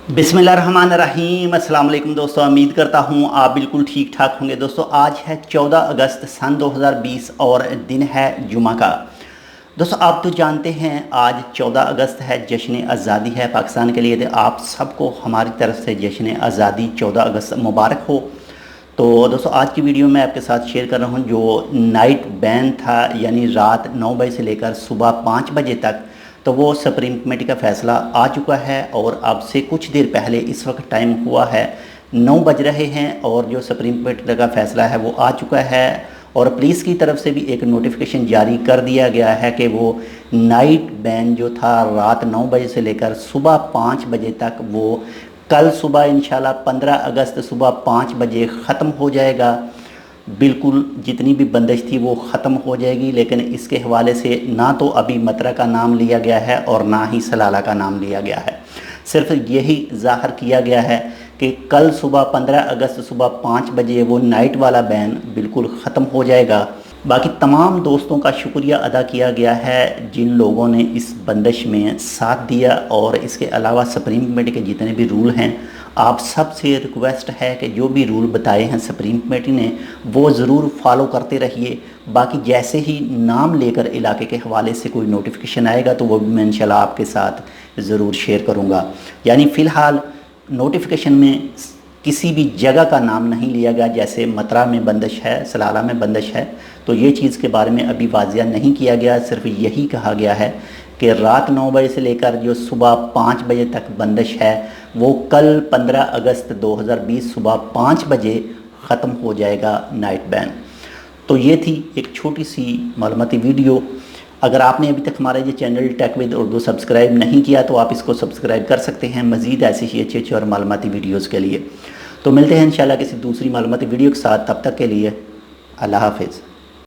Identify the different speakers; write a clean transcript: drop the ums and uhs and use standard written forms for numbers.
Speaker 1: बिस्मिल्लाहिर्रहमानिर्रहीम। अस्सलाम वालेकुम दोस्तों, उम्मीद करता हूँ आप बिल्कुल ठीक ठाक होंगे। दोस्तों आज है 14 अगस्त सन 2020 और दिन है जुमा का। दोस्तों आप तो जानते हैं आज 14 अगस्त है, जश्न आज़ादी है पाकिस्तान के लिए। तो आप सबको हमारी तरफ से जश्न आज़ादी 14 अगस्त मुबारक हो। तो दोस्तों आज की वीडियो में आपके साथ शेयर कर रहा हूँ जो नाइट बैन था, यानी रात 9 बजे से लेकर सुबह 5 बजे तक, तो वो सुप्रीम कमेटी का फ़ैसला आ चुका है। और अब से कुछ देर पहले इस वक्त टाइम हुआ है 9 बज रहे हैं और जो सुप्रीम कमेटी का फ़ैसला है वो आ चुका है। और पुलिस की तरफ से भी एक नोटिफिकेशन जारी कर दिया गया है कि वो नाइट बैन जो था रात 9 बजे से लेकर सुबह 5 बजे तक, वो कल सुबह इंशाल्लाह 15 अगस्त सुबह 5 बजे ख़त्म हो जाएगा। बिल्कुल जितनी भी बंदिश थी वो ख़त्म हो जाएगी। लेकिन इसके हवाले से ना तो अभी मतरा का नाम लिया गया है और ना ही सलाला का नाम लिया गया है। सिर्फ यही ज़ाहिर किया गया है कि कल सुबह 15 अगस्त सुबह 5 बजे वो नाइट वाला बैन बिल्कुल ख़त्म हो जाएगा। बाकी तमाम दोस्तों का शुक्रिया अदा किया गया है जिन लोगों ने इस बंदिश में साथ दिया। और इसके अलावा सुप्रीम कमेटी के जितने भी रूल हैं, आप सब से रिक्वेस्ट है कि जो भी रूल बताए हैं सुप्रीम कमेटी ने वो ज़रूर फॉलो करते रहिए। बाकी जैसे ही नाम लेकर इलाके के हवाले से कोई नोटिफिकेशन आएगा तो वो भी मैं इंशाल्लाह आपके साथ ज़रूर शेयर करूँगा। यानी फ़िलहाल नोटिफिकेशन में किसी भी जगह का नाम नहीं लिया गया, जैसे मतरा में बंदिश है, सलाला में बंदिश है, तो ये चीज़ के बारे में अभी वाजिया नहीं किया गया। सिर्फ यही कहा गया है कि रात 9 बजे से लेकर जो सुबह 5 बजे तक बंदिश है वो कल 15 अगस्त 2020 सुबह 5 बजे ख़त्म हो जाएगा नाइट बैन। तो ये थी एक छोटी सी मालूमाती वीडियो। अगर आपने अभी तक हमारा ये channel Tech with Urdu subscribe नहीं किया तो आप इसको सब्सक्राइब कर सकते हैं मज़ीद ऐसी ही अच्छी और मालूमाती वीडियोज़ के लिए। तो मिलते हैं इंशाल्लाह किसी दूसरी मालूमाती वीडियो के साथ। तब तक के लिए अल्लाह हाफिज़।